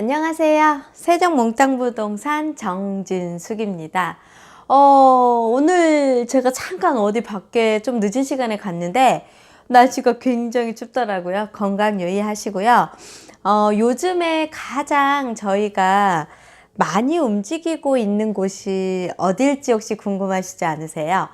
안녕하세요. 세종몽땅부동산 정진숙입니다. 오늘 제가 잠깐 어디 밖에 좀 늦은 시간에 갔는데 날씨가 굉장히 춥더라고요. 건강 유의하시고요. 요즘에 가장 저희가 많이 움직이고 있는 곳이 어딜지 혹시 궁금하시지 않으세요?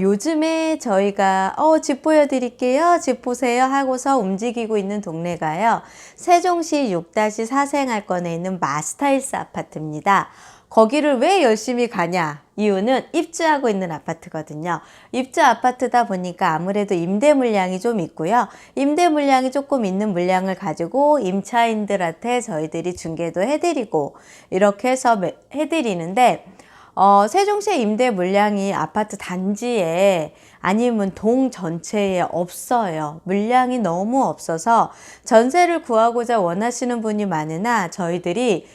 요즘에 저희가 집 보여드릴게요. 집 보세요 하고서 움직이고 있는 동네가요. 세종시 6-4 생활권에 있는 마스타일스 아파트입니다. 거기를 왜 열심히 가냐? 이유는 입주하고 있는 아파트거든요. 입주 아파트다 보니까 아무래도 임대 물량이 좀 있고요. 임대 물량이 조금 있는 물량을 가지고 임차인들한테 저희들이 중개도 해드리고 이렇게 해서 해드리는데 세종시의 임대 물량이 아파트 단지에 아니면 동 전체에 없어요. 물량이 너무 없어서 전세를 구하고자 원하시는 분이 많으나 저희들이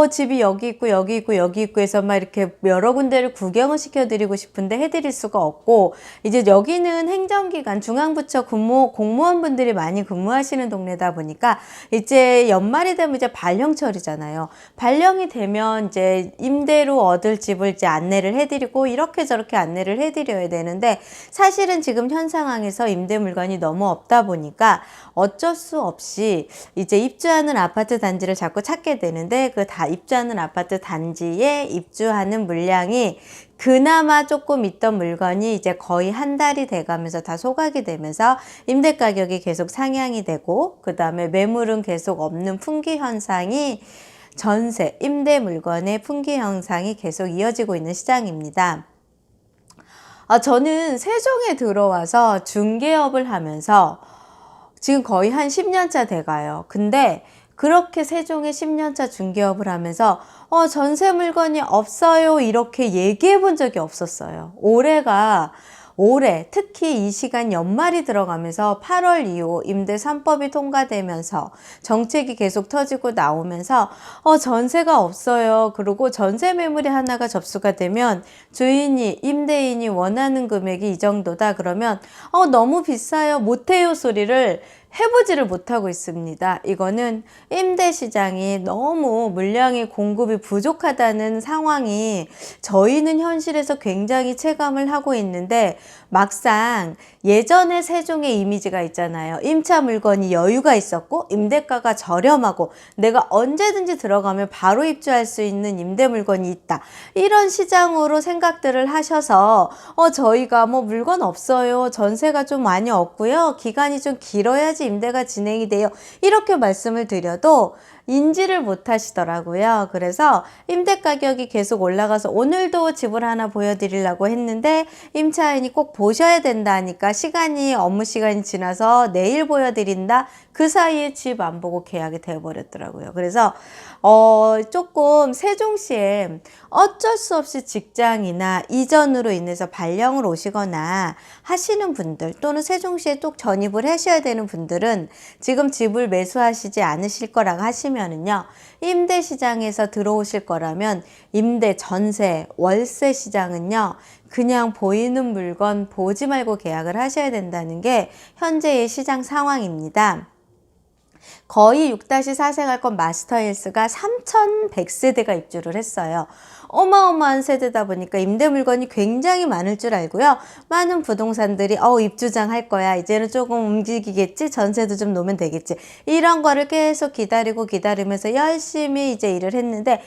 집이 여기 있고 여기 있고 여기 있고 해서 막 이렇게 여러 군데를 구경을 시켜드리고 싶은데 해드릴 수가 없고, 이제 여기는 행정기관 중앙부처 공무원분들이 많이 근무하시는 동네다 보니까 이제 연말이 되면 이제 발령철이잖아요. 발령이 되면 이제 임대로 얻을 집을 이제 안내를 해드리고 이렇게 저렇게 안내를 해드려야 되는데, 사실은 지금 현 상황에서 임대 물건이 너무 없다 보니까 어쩔 수 없이 이제 입주하는 아파트 단지를 자꾸 찾게 되는데, 그 입주하는 아파트 단지에 입주하는 물량이 그나마 조금 있던 물건이 이제 거의 한 달이 돼가면서 다 소각이 되면서 임대 가격이 계속 상향이 되고, 그 다음에 매물은 계속 없는 품귀 현상이, 전세, 임대 물건의 품귀 현상이 계속 이어지고 있는 시장입니다. 저는 세종에 들어와서 중개업을 하면서 지금 거의 한 10년 차 돼가요. 근데 그렇게 세종에 10년 차 중개업을 하면서 전세 물건이 없어요 이렇게 얘기해 본 적이 없었어요. 올해 특히 이 시간 연말이 들어가면서 8월 이후 임대 3법이 통과되면서 정책이 계속 터지고 나오면서 전세가 없어요. 그리고 전세 매물이 하나가 접수가 되면 임대인이 원하는 금액이 이 정도다 그러면 너무 비싸요, 못해요 소리를 해보지를 못하고 있습니다. 이거는 임대 시장이 너무 물량이 공급이 부족하다는 상황이 저희는 현실에서 굉장히 체감을 하고 있는데, 막상 예전에 세종의 이미지가 있잖아요. 임차 물건이 여유가 있었고 임대가가 저렴하고 내가 언제든지 들어가면 바로 입주할 수 있는 임대 물건이 있다, 이런 시장으로 생각들을 하셔서 저희가 뭐 물건 없어요, 전세가 좀 많이 없고요, 기간이 좀 길어야지 임대가 진행이 돼요, 이렇게 말씀을 드려도 인지를 못 하시더라고요. 그래서 임대 가격이 계속 올라가서 오늘도 집을 하나 보여드리려고 했는데 임차인이 꼭 보셔야 된다니까 업무 시간이 지나서 내일 보여드린다, 그 사이에 집 안 보고 계약이 되어버렸더라고요. 그래서 조금 세종시에 어쩔 수 없이 직장이나 이전으로 인해서 발령을 오시거나 하시는 분들, 또는 세종시에 또 전입을 하셔야 되는 분들은 지금 집을 매수하시지 않으실 거라고 하시면은요, 임대 시장에서 들어오실 거라면 임대, 전세, 월세 시장은요, 그냥 보이는 물건 보지 말고 계약을 하셔야 된다는 게 현재의 시장 상황입니다. 거의 6-4 생활권 마스터힐스가 3,100세대가 입주를 했어요. 어마어마한 세대다 보니까 임대 물건이 굉장히 많을 줄 알고요. 많은 부동산들이 입주장 할 거야, 이제는 조금 움직이겠지, 전세도 좀 놓으면 되겠지, 이런 거를 계속 기다리면서 열심히 이제 일을 했는데,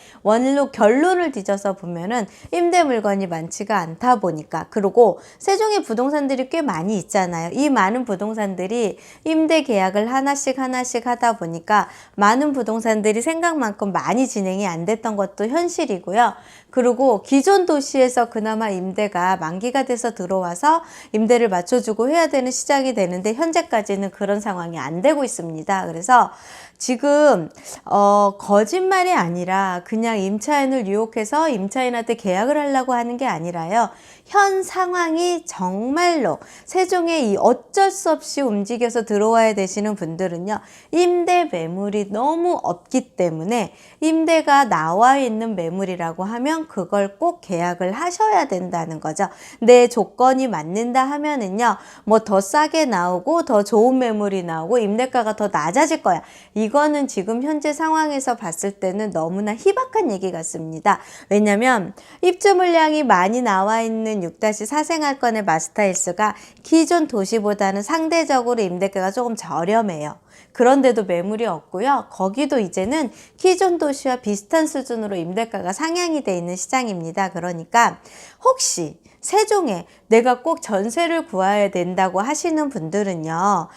결론을 뒤져서 보면은 임대 물건이 많지가 않다 보니까, 그리고 세종에 부동산들이 꽤 많이 있잖아요. 이 많은 부동산들이 임대 계약을 하나씩 하다 보니까 많은 부동산들이 생각만큼 많이 진행이 안 됐던 것도 현실이고요. 그리고 기존 도시에서 그나마 임대가 만기가 돼서 들어와서 임대를 맞춰주고 해야 되는 시장이 되는데, 현재까지는 그런 상황이 안 되고 있습니다. 그래서 지금 거짓말이 아니라 그냥 임차인을 유혹해서 임차인한테 계약을 하려고 하는 게 아니라요, 현 상황이 정말로 세종에 이 어쩔 수 없이 움직여서 들어와야 되시는 분들은요, 임대 매물이 너무 없기 때문에 임대가 나와 있는 매물이라고 하면 그걸 꼭 계약을 하셔야 된다는 거죠. 내 조건이 맞는다 하면은요, 뭐 더 싸게 나오고 더 좋은 매물이 나오고 임대가가 더 낮아질 거야. 이거는 지금 현재 상황에서 봤을 때는 너무나 희박한 얘기 같습니다. 왜냐면 입주 물량이 많이 나와 있는 6-4 생활권의 마스터일스가 기존 도시보다는 상대적으로 임대가가 조금 저렴해요. 그런데도 매물이 없고요. 거기도 이제는 기존 도시와 비슷한 수준으로 임대가가 상향이 돼 있는 시장입니다. 그러니까 혹시 세종에 내가 꼭 전세를 구해야 된다고 하시는 분들은요,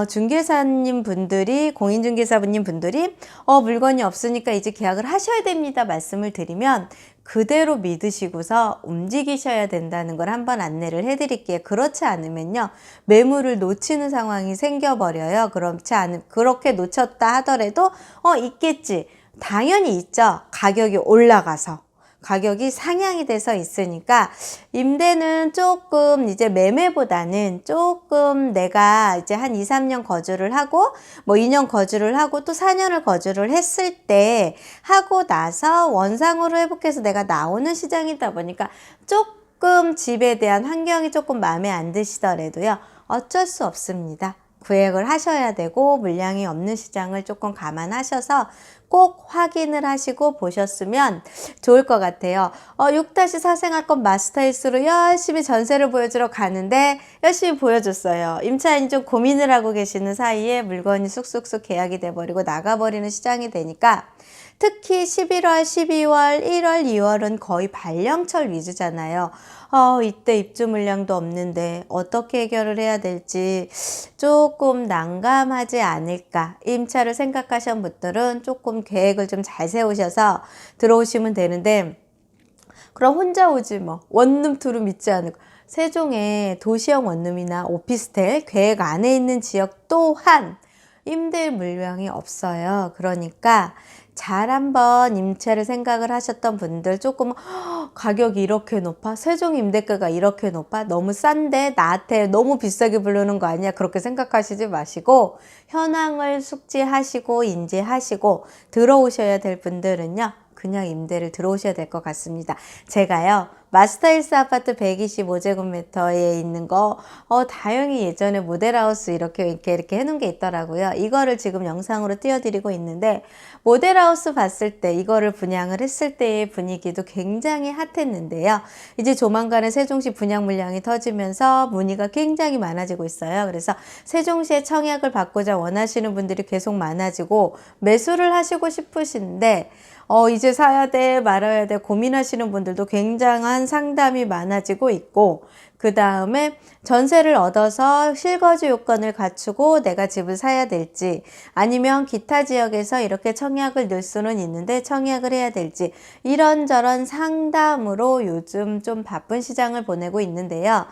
중개사님 분들이, 공인중개사님 분들이, 물건이 없으니까 이제 계약을 하셔야 됩니다. 말씀을 드리면 그대로 믿으시고서 움직이셔야 된다는 걸 한번 안내를 해드릴게요. 그렇지 않으면요, 매물을 놓치는 상황이 생겨버려요. 그렇게 놓쳤다 하더라도, 있겠지. 당연히 있죠. 가격이 올라가서. 가격이 상향이 돼서 있으니까 임대는 조금 이제 매매보다는 조금 내가 이제 한 2, 3년 거주를 하고 뭐 2년 거주를 하고 또 4년을 거주를 했을 때 하고 나서 원상으로 회복해서 내가 나오는 시장이다 보니까 조금 집에 대한 환경이 조금 마음에 안 드시더라도요, 어쩔 수 없습니다. 구획을 하셔야 되고 물량이 없는 시장을 조금 감안하셔서 꼭 확인을 하시고 보셨으면 좋을 것 같아요. 6-4 생활권 마스터일스로 열심히 전세를 보여주러 가는데 열심히 보여줬어요. 임차인이 좀 고민을 하고 계시는 사이에 물건이 쑥쑥쑥 계약이 돼버리고 나가버리는 시장이 되니까, 특히 11월, 12월, 1월, 2월은 거의 발령철 위주잖아요. 이때 입주 물량도 없는데 어떻게 해결을 해야 될지 조금 난감하지 않을까. 임차를 생각하신 분들은 조금 계획을 좀 잘 세우셔서 들어오시면 되는데, 그럼 혼자 오지 뭐. 원룸 투룸 있지 않을까. 세종에 도시형 원룸이나 오피스텔 계획 안에 있는 지역 또한 임대 물량이 없어요. 그러니까 잘 한번 임차를 생각을 하셨던 분들, 조금 가격이 이렇게 높아? 세종 임대가가 이렇게 높아? 너무 싼데 나한테 너무 비싸게 부르는 거 아니야? 그렇게 생각하시지 마시고 현황을 숙지하시고 인지하시고 들어오셔야 될 분들은요, 그냥 임대를 들어오셔야 될 것 같습니다. 제가요, 마스터일스 아파트 125제곱미터에 있는 거, 다행히 예전에 모델하우스 이렇게 해놓은 게 있더라고요. 이거를 지금 영상으로 띄워드리고 있는데, 모델하우스 봤을 때, 이거를 분양을 했을 때의 분위기도 굉장히 핫했는데요. 이제 조만간에 세종시 분양 물량이 터지면서 문의가 굉장히 많아지고 있어요. 그래서 세종시에 청약을 받고자 원하시는 분들이 계속 많아지고, 매수를 하시고 싶으신데, 이제 사야 돼, 말아야 돼 고민하시는 분들도 굉장한 상담이 많아지고 있고, 그 다음에 전세를 얻어서 실거주 요건을 갖추고 내가 집을 사야 될지, 아니면 기타 지역에서 이렇게 청약을 넣을 수는 있는데 청약을 해야 될지, 이런저런 상담으로 요즘 좀 바쁜 시장을 보내고 있는데요.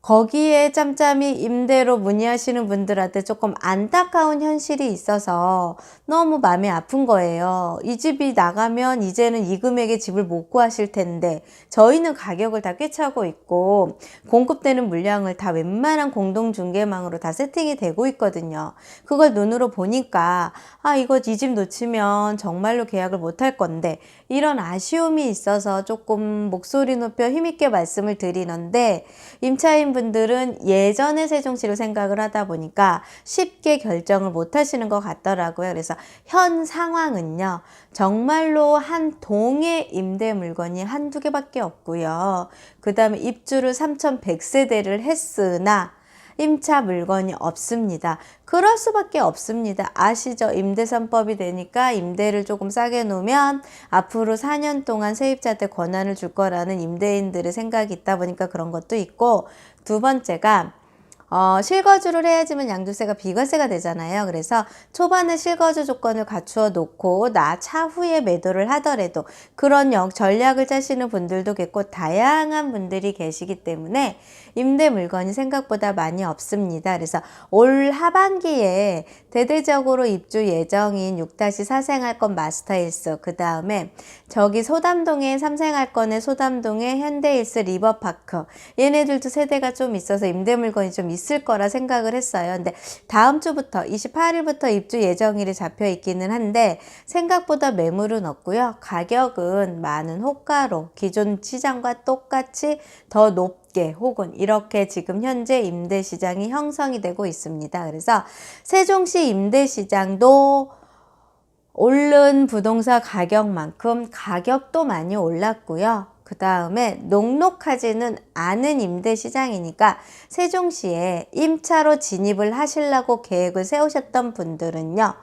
거기에 짬짬이 임대로 문의하시는 분들한테 조금 안타까운 현실이 있어서 너무 마음이 아픈 거예요. 이 집이 나가면 이제는 이 금액의 집을 못 구하실 텐데, 저희는 가격을 다 꿰차고 있고 공급되는 물량을 다 웬만한 공동중개망으로 다 세팅이 되고 있거든요. 그걸 눈으로 보니까 이거 이 집 놓치면 정말로 계약을 못 할 건데, 이런 아쉬움이 있어서 조금 목소리 높여 힘있게 말씀을 드리는데, 임차인 분들은 예전에 세종시를 생각을 하다 보니까 쉽게 결정을 못 하시는 것 같더라고요. 그래서 현 상황은요, 정말로 한 동의 임대 물건이 한두 개밖에 없고요. 그 다음에 입주를 3,100세대를 했으나 임차 물건이 없습니다. 그럴 수밖에 없습니다. 아시죠? 임대3법이 되니까 임대를 조금 싸게 놓으면 앞으로 4년 동안 세입자한테 권한을 줄 거라는 임대인들의 생각이 있다 보니까 그런 것도 있고, 두 번째가 실거주를 해야지만 양도세가 비과세가 되잖아요. 그래서 초반에 실거주 조건을 갖추어 놓고 차후에 매도를 하더라도 그런 전략을 짜시는 분들도 계속 다양한 분들이 계시기 때문에 임대 물건이 생각보다 많이 없습니다. 그래서 올 하반기에 대대적으로 입주 예정인 6-4 생활권 마스터힐스, 그 다음에 저기 소담동에 3생활권의 소담동에 현대힐스 리버파크, 얘네들도 세대가 좀 있어서 임대 물건이 좀 있을 거라 생각을 했어요. 근데 다음 주부터 28일부터 입주 예정일이 잡혀 있기는 한데 생각보다 매물은 없고요. 가격은 많은 호가로 기존 시장과 똑같이 더 높게 혹은 이렇게 지금 현재 임대 시장이 형성이 되고 있습니다. 그래서 세종시 임대 시장도 오른 부동산 가격만큼 가격도 많이 올랐고요. 그 다음에 녹록하지는 않은 임대 시장이니까 세종시에 임차로 진입을 하시려고 계획을 세우셨던 분들은요,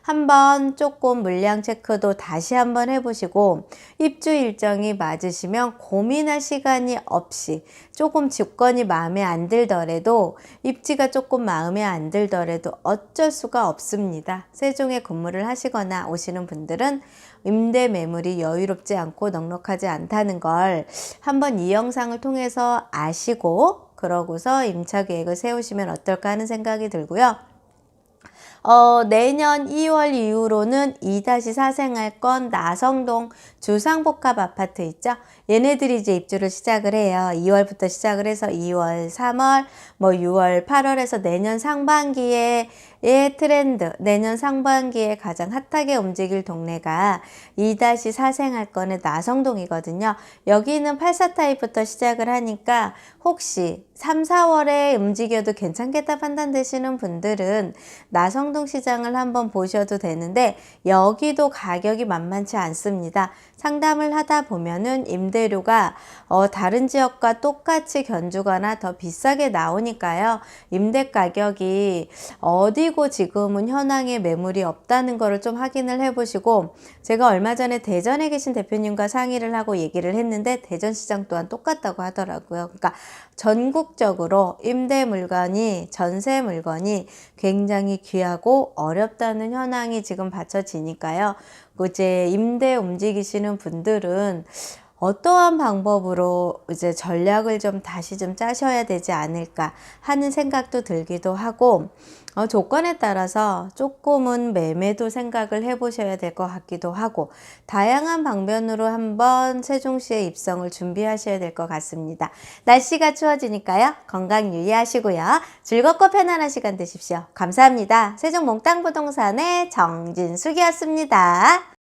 한번 조금 물량 체크도 다시 한번 해보시고 입주 일정이 맞으시면 고민할 시간이 없이 조금 조건이 마음에 안 들더라도 입지가 조금 마음에 안 들더라도 어쩔 수가 없습니다. 세종에 근무를 하시거나 오시는 분들은 임대 매물이 여유롭지 않고 넉넉하지 않다는 걸 한번 이 영상을 통해서 아시고 그러고서 임차 계획을 세우시면 어떨까 하는 생각이 들고요. 내년 2월 이후로는 2-4 생활권 나성동 주상복합 아파트 있죠? 얘네들이 이제 입주를 시작을 해요. 2월부터 시작을 해서 2월, 3월, 6월, 8월에서 내년 상반기에 트렌드, 내년 상반기에 가장 핫하게 움직일 동네가 2-4 생활권의 나성동이거든요. 여기는 84 타입부터 시작을 하니까 혹시 3, 4월에 움직여도 괜찮겠다 판단되시는 분들은 나성동 시장을 한번 보셔도 되는데 여기도 가격이 만만치 않습니다. 상담을 하다 보면은 임대료가 다른 지역과 똑같이 견주거나 더 비싸게 나오니까요. 임대 가격이 어디고 지금은 현황에 매물이 없다는 거를 좀 확인을 해보시고, 제가 얼마 전에 대전에 계신 대표님과 상의를 하고 얘기를 했는데 대전시장 또한 똑같다고 하더라고요. 그러니까 전국적으로 임대 물건이, 전세 물건이 굉장히 귀하고 어렵다는 현황이 지금 받쳐지니까요. 이제 임대 움직이시는 분들은 어떠한 방법으로 이제 전략을 좀 다시 좀 짜셔야 되지 않을까 하는 생각도 들기도 하고, 조건에 따라서 조금은 매매도 생각을 해보셔야 될 것 같기도 하고, 다양한 방면으로 한번 세종시에 입성을 준비하셔야 될 것 같습니다. 날씨가 추워지니까요. 건강 유의하시고요. 즐겁고 편안한 시간 되십시오. 감사합니다. 세종 몽땅 부동산의 정진숙이었습니다.